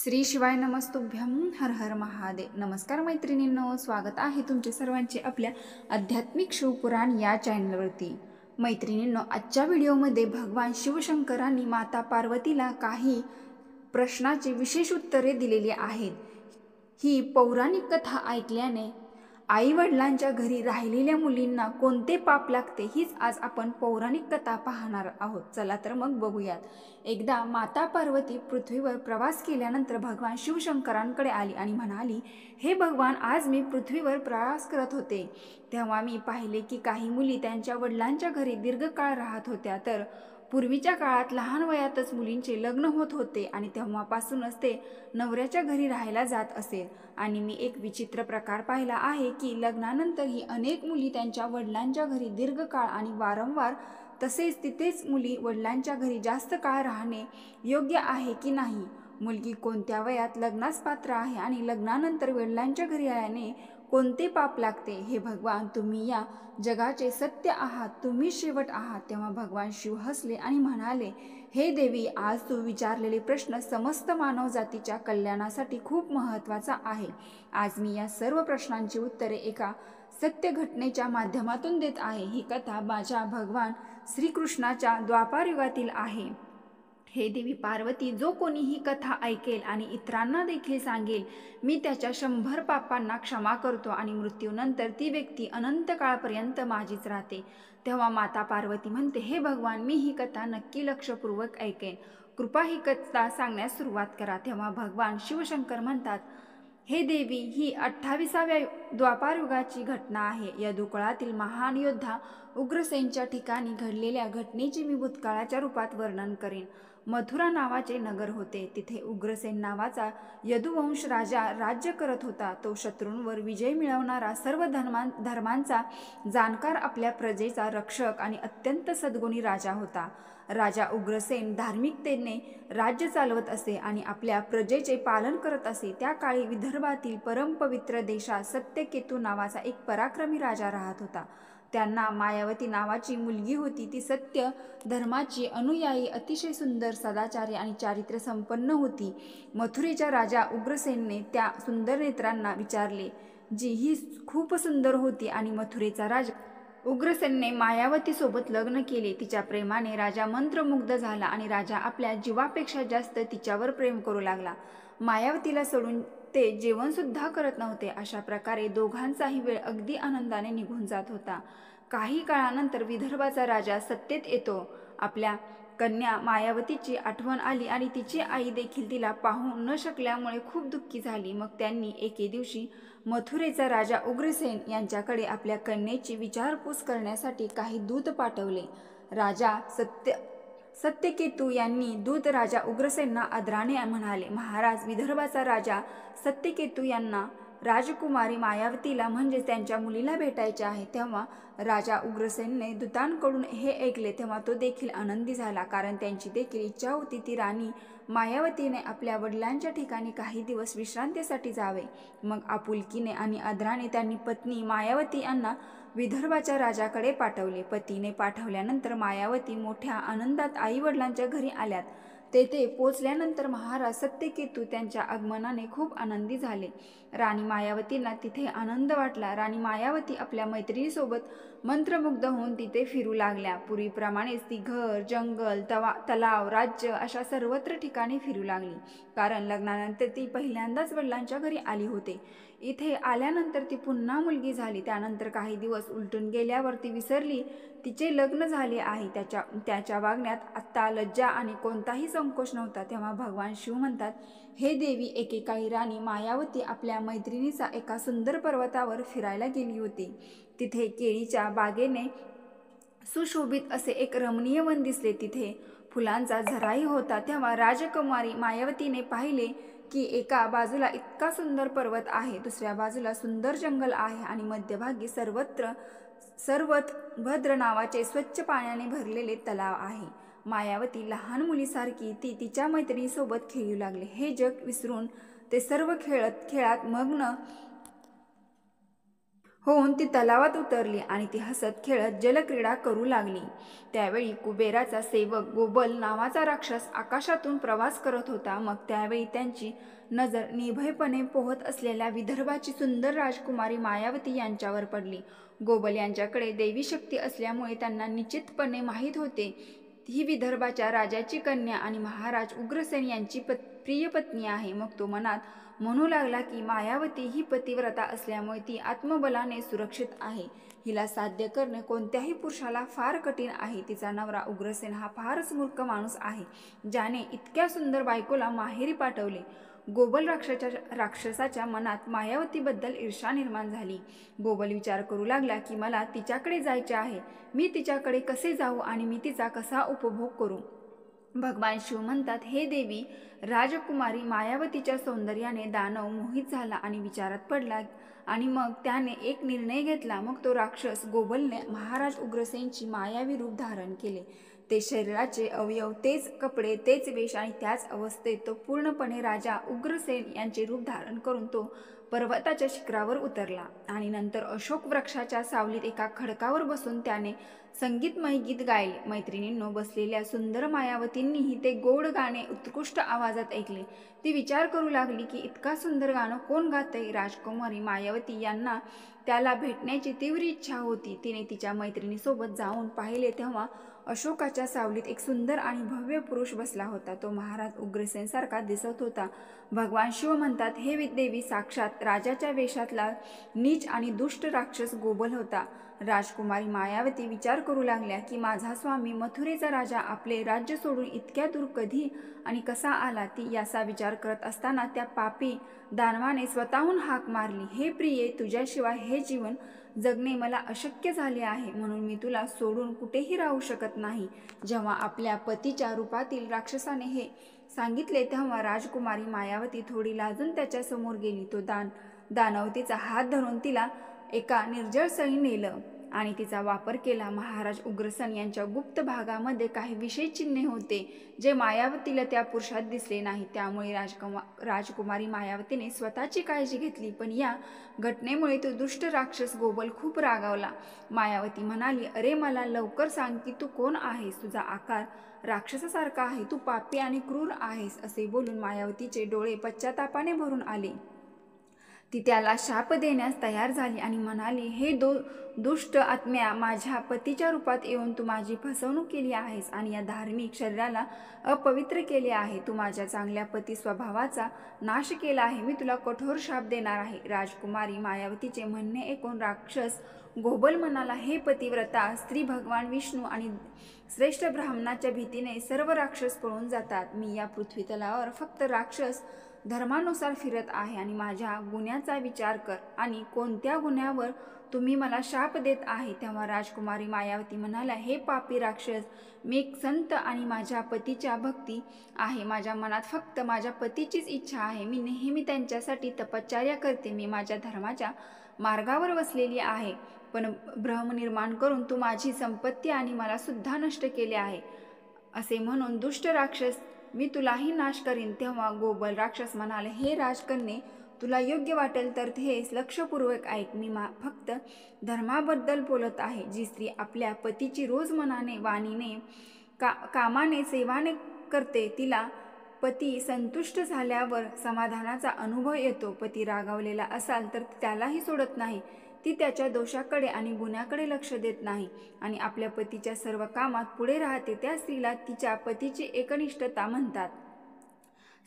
श्री शिवाय नमस्तुभ्यं हर हर महादेव। नमस्कार मैत्रिणींनो, स्वागत आहे तुमचे सर्वांचे आपल्या आध्यात्मिक शिवपुराण या चॅनलवरती। मैत्रिणींनो, आजच्या व्हिडिओमध्ये भगवान शिवशंकरांनी माता पार्वतीला काही प्रश्नाची विशेष उत्तरे दिलेली आहेत। ही पौराणिक कथा ऐकल्याने आई वडिलांच्या घरी राहिलेल्या मुलींना कोणते पाप लागते हीच आज आपण पौराणिक कथा पाहणार आहोत। चला तर मग बघूयात। एकदा माता पार्वती पृथ्वीवर प्रवास केल्यानंतर भगवान शिवशंकरांकडे आली आणि म्हणाली, हे भगवान, आज मी पृथ्वीवर प्रवास करत होते तेव्हा मी पाहिले की काही मुली त्यांच्या वडिलांच्या घरी दीर्घकाळ राहत होत्या। तर पूर्वीच्या काळात लहान वयातच मुलींचे लग्न होत होते आणि तेव्हापासूनच ते नवऱ्याच्या घरी राहायला जात असेल। आणि मी एक विचित्र प्रकार पाहिला आहे की लग्नानंतरही अनेक मुली त्यांच्या वडिलांच्या घरी दीर्घकाळ आणि वारंवार, तसेच तिथेच मुली वडिलांच्या घरी जास्त काळ राहणे योग्य आहे की नाही? मुलगी कोणत्या वयात लग्नास पात्र आहे आणि लग्नानंतर वडिलांच्या घरी आल्याने कोणते पाप लागते? हे भगवान, तुम्ही या जगाचे सत्य आहात, तुम्ही शेवट आहात। तेव्हा भगवान शिव हसले आणि म्हणाले, हे देवी, आज तू विचारलेले प्रश्न समस्त मानवजातीच्या कल्याणासाठी खूप महत्त्वाचा आहे। आज मी या सर्व प्रश्नांची उत्तरे एका सत्य घटनेच्या माध्यमातून देत आहे। ही कथा माझ्या भगवान श्रीकृष्णाच्या द्वापार युगातील आहे। हे देवी पार्वती, जो कोणी ही कथा ऐकेल आणि इतरांना देखील सांगेल, मी त्याच्या 100 पापांना क्षमा करतो आणि मृत्यूनंतर ती व्यक्ती अनंत काळपर्यंत माझीच राहते। तेव्हा माता पार्वती म्हणते, हे भगवान, मी ही कथा नक्की लक्षपूर्वक ऐकेन, कृपा ही कथा सांगण्यास सुरुवात करा। तेव्हा भगवान शिवशंकर म्हणतात, हे देवी, ही 28व्या द्वापार युगाची घटना आहे। यदुकुळातील महान योद्धा उग्रसेनच्या ठिकाणी घडलेल्या घटनेचे मी भूतकाळाच्या रूपात वर्णन करेन। मथुरा नावाचे नगर होते। तिथे उग्रसेन नावाचा यदुवंश राजा राज्य करत होता। तो शत्रूंवर विजय मिळवणारा, सर्व धर्मांचा जाणकार, आपल्या प्रजेचा रक्षक आणि अत्यंत सद्गुणी राजा होता। राजा उग्रसेन धार्मिकतेने राज्य चालवत असे आणि आपल्या प्रजेचे पालन करत असे। त्या काळी विदर्भातील परमपवित्र देशात सत्यकेतू नावाचा एक पराक्रमी राजा राहत होता। त्यांना मायावती नावाची मुलगी होती। ती सत्य धर्माची अनुयायी, अतिशय सुंदर, सदाचारी आणि चारित्र्य संपन्न होती। मथुरेच्या राजा उग्रसेनने त्या सुंदर नेत्रांना विचारले, जी ही खूप सुंदर होती, आणि मथुरेचा राजा उग्रसेनने मायावती सोबत लग्न केले। तिच्या प्रेमाने राजा मंत्रमुग्ध झाला आणि राजा आपल्या जीवापेक्षा जास्त तिच्यावर प्रेम करू लागला। मायावतीला सोडून ते जेवण सुद्धा करत नव्हते। अशा प्रकारे दोघांचाही वेळ अगदी आनंदाने निघून जात होता। काही काळानंतर विदर्भाचा राजा सत्तेत येतो। आपल्या कन्या मायावतीची आठवण आली आणि तिची आई देखील तिला पाहू न शकल्यामुळे खूप दुःखी झाली। मग त्यांनी एके दिवशी मथुरेचा राजा उग्रसेन यांच्याकडे आपल्या कन्येची विचारपूस करण्यासाठी काही दूत पाठवले। राजा सत्यकेतू यांनी दूत राजा उग्रसेनना आदराने म्हणाले, महाराज, विदर्भाचा राजा सत्यकेतू यांना राजकुमारी मायावतीला म्हणजेच त्यांच्या मुलीला भेटायचे आहे। तेव्हा राजा उग्रसेनने दूतांकडून हे ऐकले तेव्हा तो देखील आनंदी झाला, कारण त्यांची देखील इच्छा होती ती राणी मायावतीने आपल्या वडिलांच्या ठिकाणी काही दिवस विश्रांतीसाठी जावे। मग आपुलकीने आणि आदराने त्यांनी पत्नी मायावती यांना विदर्भाच्या राजाकडे पाठवले। पतीने पाठवल्यानंतर मायावती मोठ्या आनंदात आई वडिलांच्या घरी आल्यात। तेथे पोचल्यानंतर महाराज सत्यकेतू त्यांच्या आगमनाने खूप आनंदी झाले। राणी मायावतींना तिथे आनंद वाटला। राणी मायावती आपल्या मैत्रिणीसोबत मंत्रमुग्ध होऊन तिथे फिरू लागल्या। पूर्वीप्रमाणेच ती घर, जंगल, तलाव, राज्य अशा सर्वत्र ठिकाणी फिरू लागली, कारण लग्नानंतर ती पहिल्यांदाच वडिलांच्या घरी आली होती। इथे आल्यानंतर ती पुन्हा मुलगी झाली। त्यानंतर काही दिवस उलटून गेल्यावर ती विसरली तिचे लग्न झाले आहे। त्याच्या वागण्यात आत्ता लज्जा आणि कोणताही संकोच नव्हता। तेव्हा भगवान शिव म्हणतात, हे देवी, एकेकाळी राणी मायावती आपल्या मैत्रिणीचा एका सुंदर पर्वतावर फिरायला गेली होती। तिथे केळीच्या बागेने सुशोभित असे एक रमणीय वन दिसले। तिथे फुलांचा झराही होता। तेव्हा राजकुमारी मायावतीने पाहिले की एका बाजूला इतका सुंदर पर्वत आहे, दुसऱ्या बाजूला सुंदर जंगल आहे आणि मध्यभागी सर्वतभद्र नावाचे स्वच्छ पाण्याने भरलेले तलाव आहे। मायावती लहान मुलीसारखी ती तिच्या मैत्रिणीसोबत खेळू लागली। हे जग विसरून ते सर्व खेळात मग्न होऊन ती तलावात उतरली आणि ती हसत खेळत जलक्रीडा करू लागली. त्यावेळी कुबेराचा सेवक गोबल नावाचा राक्षस आकाशातून प्रवास करत होता. मग त्यावेळी त्यांची नजर निर्भयपणे पोहत असलेल्या विदर्भाची सुंदर राजकुमारी मायावती यांच्यावर पडली. गोबल यांच्याकडे दैवी शक्ती असल्यामुळे त्यांना निश्चितपणे माहीत होते ही विदर्भाच्या राजाची कन्या आणि महाराज उग्रसेन यांची प्रिय पत्नी आहे. मग तो मनात म्हणू लागला की मायावती ही पतिव्रता असल्यामुळे ती आत्मबलाने सुरक्षित आहे. हिला साध्य करणे कोणत्याही पुरुषाला फार कठीण आहे. तिचा नवरा उग्रसेन हा फारच मूर्ख माणूस आहे, ज्याने इतक्या सुंदर बायकोला माहेरी पाठवले. गोबल राक्षसाच्या मनात मायावतीबद्दल ईर्ष्या निर्माण झाली. गोबल विचार करू लागला की मला तिच्याकडे जायचे आहे. मी तिच्याकडे कसे जाऊ आणि मी तिचा कसा उपभोग करू. भगवान शिव म्हणतात, हे देवी, राजकुमारी मायावतीच्या सौंदर्याने दानव मोहित झाला आणि विचारात पडला आणि मग त्याने एक निर्णय घेतला. मग तो राक्षस गोबलने महाराज उग्रसेनची मायावी रूप धारण केले. ते शरीराचे अवयव, तेच कपडे, तेच वेश आणि त्याच अवस्थेत तो पूर्णपणे राजा उग्रसेन यांचे रूप धारण करून तो पर्वताच्या शिखरावर उतरला आणि नंतर अशोक वृक्षाच्या सावलीत एका खडकावर बसून त्याने संगीतमय गीत गायले. मैत्रिणींनो, बसलेल्या सुंदर मायावतींनीही ते गोड गाणे उत्कृष्ट आवाजात ऐकले. ती विचार करू लागली की इतका सुंदर गाणं कोण गातंय. राजकुमारी मायावती यांना त्याला भेटण्याची तीव्र इच्छा होती. तिने तिच्या मैत्रिणीसोबत जाऊन पाहिले तेव्हा अशोकाच्या सावलीत एक सुंदर आणि भव्य पुरुष बसला होता. तो महाराज उग्रसेन सारखा दिसत होता. भगवान शिव म्हणतात, हे देवी, साक्षात राजाच्या वेशातला नीच आणि दुष्ट राक्षस गोबल होता. राजकुमारी मायावती विचार करू लागल्या की माझा स्वामी मथुरेचा राजा आपले राज्य सोडून इतक्या दूर कधी आणि कसा आला. ती याचा विचार करत असताना त्या पापी दानवाने स्वतःहून हाक मारली, हे प्रिये, तुझ्याशिवाय हे जीवन जगणे मला अशक्य झाले आहे, म्हणून मी तुला सोडून कुठेही राहू शकत नाही. जेव्हा आपल्या पतीच्या रूपातील राक्षसाने हे सांगितले तेव्हा राजकुमारी मायावती थोडी लाजून त्याच्या समोर गेली. तो दानव तिचा हात धरून तिला एका निर्जळ स्थळी नेलं आणि तिचा वापर केला. महाराज उग्रसेन यांच्या गुप्त भागामध्ये काही विशेष चिन्हे होते जे मायावतीला त्या पुरुषात दिसले नाही. त्यामुळे राजकुमारी मायावतीने स्वतःची काळजी घेतली. पण या घटनेमुळे तो दुष्ट राक्षस गोबल खूप रागावला. मायावती म्हणाली, अरे, मला लवकर सांग की तू कोण आहेस. तुझा आकार राक्षसासारखा आहे. तू पापी आणि क्रूर आहेस. असे बोलून मायावतीचे डोळे पश्चातापाने भरून आले. ती त्याला शाप देण्यास तयार झाली आणि म्हणाली, हे दुष्ट आत्म्या, माझ्या पतीच्या रूपात येऊन तू माझी फसवणूक केली आहेस आणि या धार्मिक शरीराला अपवित्र केले आहे. तू माझ्या चांगल्या पती स्वभावाचा नाश केला आहे. मी तुला कठोर शाप देणार आहे. राजकुमारी मायावतीचे म्हणणे ऐकून राक्षस गोबल म्हणाला, हे पतिव्रता स्त्री, भगवान विष्णू आणि श्रेष्ठ ब्राह्मणाच्या भीतीने सर्व राक्षस पळून जातात. मी या पृथ्वी तलावर फक्त राक्षस धर्मानुसार फिरत आहे आणि माझ्या गुन्ह्याचा विचार कर आणि कोणत्या गुन्ह्यावर तुम्ही मला शाप देत आहे. तेव्हा राजकुमारी मायावती म्हणाल्या, हे पापी राक्षस, मी एक संत आणि माझ्या पतीच्या भक्ती आहे. माझ्या मनात फक्त माझ्या पतीचीच इच्छा आहे. मी नेहमी त्यांच्यासाठी तपश्चर्या करते. मी माझ्या धर्माच्या मार्गावर बसलेली आहे. पण भ्रम निर्माण करून तू माझी संपत्ती आणि मला सुद्धा नष्ट केले आहे. असे म्हणून दुष्ट राक्षस, मी तुलाही नाश करीन. तेव्हा गोबल राक्षस म्हणाले, हे राजकन्ये, तुला योग्य वाटेल तर हे लक्षपूर्वक ऐक. मी फक्त धर्माबद्दल बोलत आहे. जी स्त्री आपल्या पतीची रोज मनाने, वाणीने, कामाने सेवाने करते, तिला पती संतुष्ट झाल्यावर समाधानाचा अनुभव येतो. पती रागावलेला असाल तर त्यालाही सोडत नाही. ती त्याच्या दोषाकडे आणि गुन्ह्याकडे लक्ष देत नाही आणि आपल्या पतीच्या सर्व कामात पुढे राहते. त्या स्त्रीला तिच्या पतीची एकनिष्ठता म्हणतात.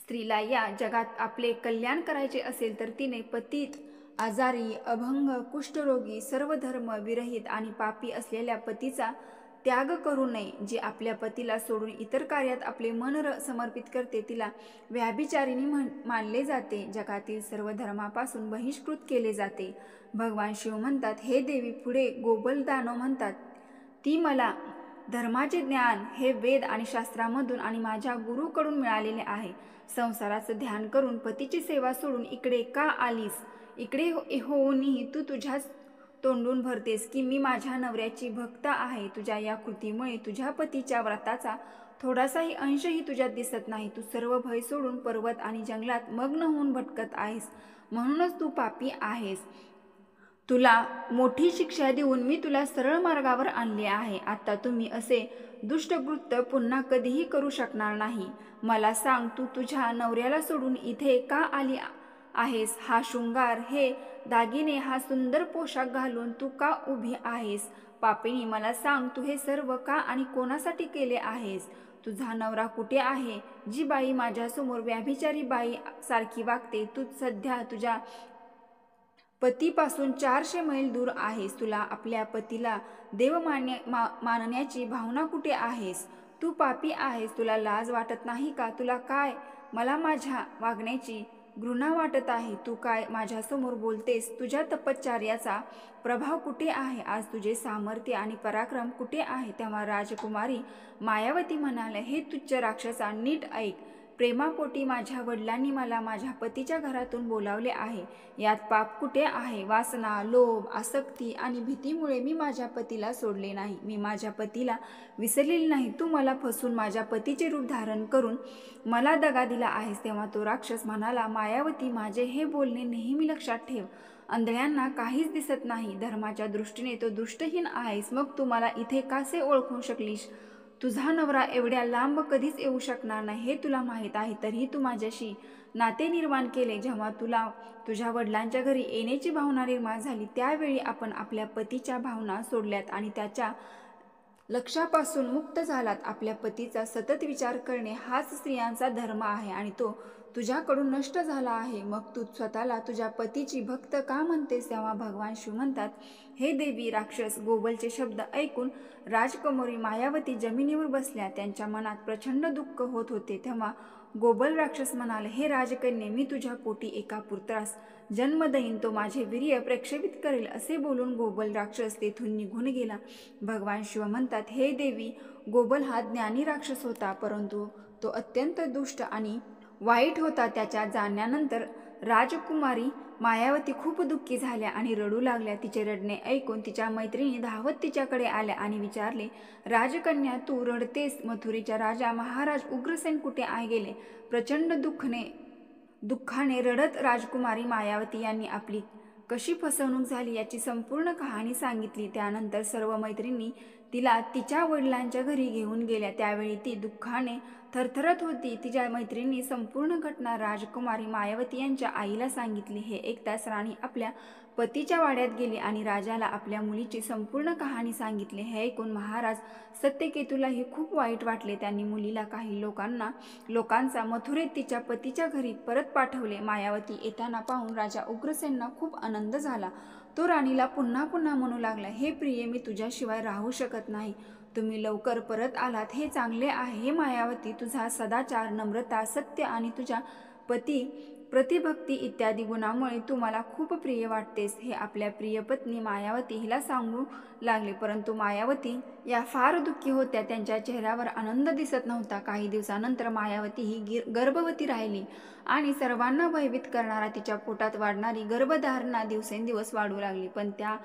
स्त्रीला या जगात आपले कल्याण करायचे असेल तर तिने पतीत, आजारी, अभंग, कुष्ठरोगी, सर्व धर्म विरहित आणि पापी असलेल्या पतीचा त्याग करू नये. जे आपल्या पतीला सोडून इतर कार्यात आपले मन समर्पित करते तिला व्याभिचारिणी मानले जाते. जगातील सर्व धर्मापासून बहिष्कृत केले जाते. भगवान शिव म्हणतात, हे देवी, पुढे गोबल दानव म्हणतात, ती मला धर्माचे ज्ञान हे वेद आणि शास्त्रामधून आणि माझ्या गुरुकडून मिळालेले आहे. संसाराचं ध्यान करून पतीची सेवा सोडून इकडे का आलीस? इकडे होऊनही तू तुझ्याच तोंडून भरतेस की मी माझ्या नवऱ्याची भक्त आहे. तुझ्या या कृतीमुळे तुझ्या पतीच्या व्रताचा थोडासाही अंशही तुझ्यात दिसत नाही. तू सर्व भय सोडून पर्वत आणि जंगलात मग्न होऊन भटकत आहेस. म्हणूनच तू पापी आहेस. तुला मोठी शिक्षा देऊन मी तुला सरळ मार्गावर आणले आहे. आता तुम्ही असे दुष्टकृत्य पुन्हा कधीही करू शकणार नाही. मला सांग, तू तुझ्या नवऱ्याला सोडून इथे का आली आहेस? हा शृंगार, हे दागिने, हा सुंदर पोशाख घालून तू का उभी आहेस? पापिणी, मला सांग, तू हे सर्व का आणि कोणासाठी केले आहेस? तुझा नवरा कुठे आहे? जी बाई माझ्यासमोर व्याभिचारी बाई सारखी वागते, तू सध्या तुझ्या पतीपासून 400 मैल दूर आहेस. तुला आपल्या पतीला देव मानण्याची भावना कुठे आहेस? तू पापी आहेस. तुला लाज वाटत नाही का? तुला काय मला माझ्या वागण्याची घृणा वाटत आहे? तू काय माझ्यासमोर बोलतेस? तुझ्या तपश्चर्याचा प्रभाव कुठे आहे? आज तुझे सामर्थ्य आणि पराक्रम कुठे आहे? तेव्हा राजकुमारी मायावती म्हणाल्या, हे तुच्छ राक्षसा, नीट ऐक. प्रेमापोटी माझ्या वडिलांनी मला माझ्या पतीच्या घरातून बोलावले आहे. यात पाप कुठे आहे? वासना, लोभ, आसक्ती आणि भीतीमुळे मी माझ्या पतीला सोडले नाही. मी माझ्या पतीला विसरलेली नाही. तू मला फसवून माझ्या पतीचे रूप धारण करून मला दगा दिला आहेस. तेव्हा तो राक्षस म्हणाला, मायावती, माझे हे बोलणे नेहमी लक्षात ठेव. आंधळ्यांना काहीच दिसत नाही. धर्माच्या दृष्टीने तो दृष्टहीन आहेस. मग तू मला इथे कसे ओळखू शकलीस? तुझा नवरा एवढ्या लांब कधीच येऊ शकणार नाही हे तुला माहीत आहे. तरीही तू माझ्याशी नाते निर्माण केले. जेव्हा तुला तुझ्या वडिलांच्या घरी येण्याची भावना निर्माण झाली, त्यावेळी आपण आपल्या पतीच्या भावना सोडल्यात आणि त्याच्या लक्षापासून मुक्त झालात. आपल्या पतीचा सतत विचार करणे हाच स्त्रियांचा धर्म आहे आणि तो तुझ्याकडून नष्ट झाला आहे. मग तू स्वतःला तुझ्या पतीची भक्त का म्हणतेस? तेव्हा भगवान शिव म्हणतात, हे देवी, राक्षस गोबलचे शब्द ऐकून राजकुमारी मायावती जमिनीवर बसल्या. त्यांच्या मनात प्रचंड दुःख होत होते. तेव्हा गोबल राक्षस म्हणाले, हे राजकन्ये, मी तुझ्या पोटी एका पुत्रास जन्म देईन. तो माझे वीर्य प्रक्षेपित करेल. असे बोलून गोबल राक्षस तेथून निघून गेला. भगवान शिव म्हणतात, हे देवी, गोबल हा ज्ञानी राक्षस होता, परंतु तो अत्यंत दुष्ट आणि वाईट होता. त्याच्या जाण्यानंतर राजकुमारी मायावती खूप दुःखी झाल्या आणि रडू लागल्या. तिचे रडणे ऐकून तिच्या मैत्रिणी धावत तिच्याकडे आल्या आणि विचारले, राजकन्या, तू रडतेस? मथुरेचा राजा महाराज उग्रसेन कुठे गेले? प्रचंड दुःखाने रडत राजकुमारी मायावती यांनी आपली कशी फसवणूक झाली याची संपूर्ण कहाणी सांगितली. त्यानंतर सर्व मैत्रिणी तिला तिच्या वडिलांच्या घरी घेऊन गेल्या. त्यावेळी ती दुःखाने थरथरत होती. तिच्या मैत्रिणी संपूर्ण घटना राजकुमारी मायावती यांच्या आईला सांगितली. हे ऐकताच राणी आपल्या पतीच्या वाड्यात गेली आणि राजाला आपल्या मुलीची संपूर्ण कहाणी सांगितली. हे ऐकून महाराज सत्यकेतूलाही खूप वाईट वाटले. त्यांनी मुलीला काही लोकांचा मथुरेत तिच्या पतीच्या घरी परत पाठवले. मायावती येताना पाहून राजा उग्रसेनना खूप आनंद झाला. तो राणीला पुन्हा पुन्हा म्हणू लागला, हे प्रिये, मी तुझ्याशिवाय राहू शकत नाही. तुम्ही लवकर परत आलात हे चांगले आहे. हे मायावती, तुझा सदाचार, नम्रता, सत्य आणि तुझ्या प्रतिभक्ती इत्यादी गुणामुळे तू मला खूप प्रिय वाटतेस. हे आपल्या प्रिय पत्नी मायावती हिला सांगू लागले. परंतु मायावती या फार दुःखी होत्या. त्यांच्या चेहऱ्यावर आनंद दिसत नव्हता. काही दिवसानंतर मायावती ही गर्भवती राहिली आणि सर्वांना भयभीत करणारा तिच्या पोटात वाढणारी गर्भधारणा दिवसेंदिवस वाढू लागली. पण त्या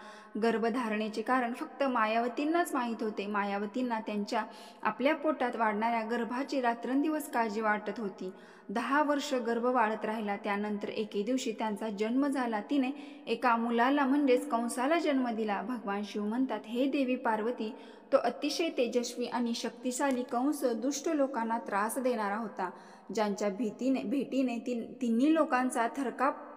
गर्भधारणेचे कारण फक्त मायावतींनाच माहीत होते. मायावतींना त्यांच्या आपल्या पोटात वाढणाऱ्या गर्भाची रात्रंदिवस काळजी वाटत होती. 10 वर्ष गर्भ वाढत राहिला. त्यानंतर एके दिवशी त्यांचा जन्म झाला. तिने एका मुलाला म्हणजेच कंसाला जन्म दिला. भगवान शिव म्हणतात, हे देवी पार्वती, तो अतिशय तेजस्वी आणि शक्तिशाली कंस दुष्ट लोकांना त्रास देणारा होता. ज्यांच्या भेटीने तिन्ही लोकांचा थरकाप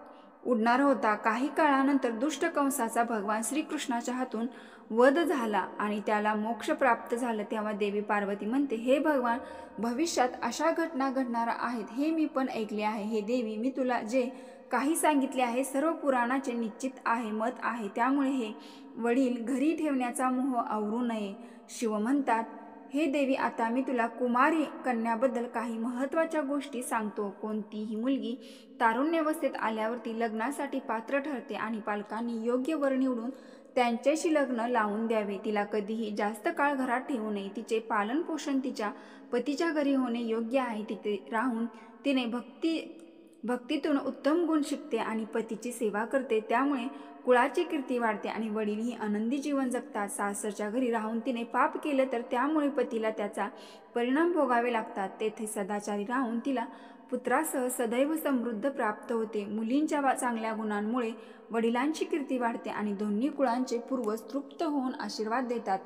उडणार होता. काही काळानंतर दुष्ट कंसाचा भगवान श्रीकृष्णाच्या हातून वध झाला आणि त्याला मोक्ष प्राप्त झाला. तेव्हा देवी पार्वती म्हणते, हे भगवान, भविष्यात अशा घटना घडणार आहेत हे मी पण ऐकले आहे. हे देवी, मी तुला जे काही सांगितले आहे सर्व पुराणाचे निश्चित आहे मत आहे. त्यामुळे हे वडील घरी ठेवण्याचा मोह आवरू नये. शिव म्हणतात, हे देवी, आता मी तुला कुमारी कन्याबद्दल काही महत्त्वाच्या गोष्टी सांगतो. कोणतीही मुलगी तारुण्यावस्थेत आल्यावरती लग्नासाठी पात्र ठरते आणि पालकांनी योग्य वर निवडून त्यांच्याशी लग्न लावून द्यावे. तिला कधीही जास्त काळ घरात ठेवू नये. तिचे पालनपोषण तिच्या पतीच्या घरी होणे योग्य आहे. तिथे राहून तिने भक्तीतून उत्तम गुण शिकते आणि पतीची सेवा करते. त्यामुळे कुळाची कीर्ती वाढते आणि वडीलही आनंदी जीवन जगतात. सासरच्या घरी राहून तिने पाप केलं तर त्यामुळे पतीला त्याचा परिणाम भोगावे लागतात. तेथे सदाचारी राहून तिला पुत्रासह सदैव समृद्ध प्राप्त होते. मुलींच्या चांगल्या गुणांमुळे वडिलांची कीर्ती वाढते आणि दोन्ही कुळांचे पूर्वज तृप्त होऊन आशीर्वाद देतात.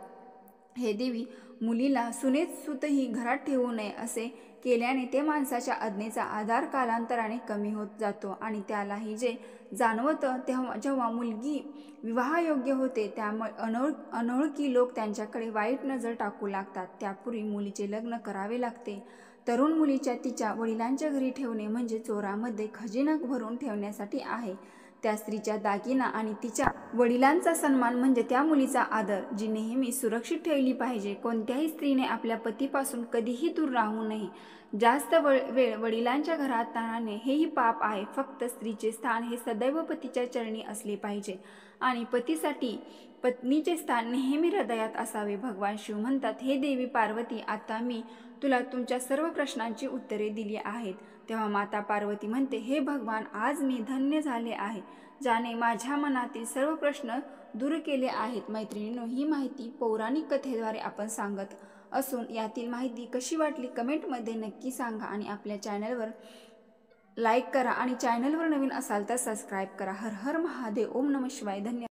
हे देवी, मुलीला सुनेत सूतही घरात ठेवू नये असे केल्याने ते माणसाच्या आज्ञेचा आधार कालांतराने कमी होत जातो आणि त्यालाही जे जाणवतं जेव्हा मुलगी विवाहयोग्य होते त्यामुळे अनोळखी लोक त्यांच्याकडे वाईट नजर टाकू लागतात. त्यापूर्वी मुलीचे लग्न करावे लागते. तरुण मुलीच्या तिच्या वडिलांच्या घरी ठेवणे म्हणजे चोरामध्ये खजिना भरून ठेवण्यासाठी आहे. त्या स्त्रीच्या दागिना आणि तिच्या वडिलांचा सन्मान म्हणजे त्या मुलीचा आदर, जी नेहमी सुरक्षित ठेवली पाहिजे. कोणत्याही स्त्रीने आपल्या पतीपासून कधीही दूर राहू नये. जास्त वेळ वडिलांच्या घरात राहणे हेही पाप आहे. फक्त स्त्रीचे स्थान हे सदैव पतीच्या चरणी असले पाहिजे आणि पतीसाठी पत्नीचे स्थान नेहमी हृदयात असावे. भगवान शिव म्हणतात, हे देवी पार्वती, आता मी तुला तुमच्या सर्व प्रश्नांची उत्तरे दिली आहेत. तेव्हा माता पार्वती म्हणते, हे भगवान, आज मी धन्य झाले आहे, ज्याने माझ्या मनातील सर्व प्रश्न दूर केले आहेत. मैत्रिणींनो, ही माहिती पौराणिक कथेद्वारे आपण सांगत असून यातील माहिती कशी वाटली कमेंटमध्ये नक्की सांगा आणि आपल्या चॅनलवर लाईक करा आणि चॅनलवर नवीन असाल तर सबस्क्राईब करा. हर हर महादेव. ओम नमः शिवाय. धन्यवाद.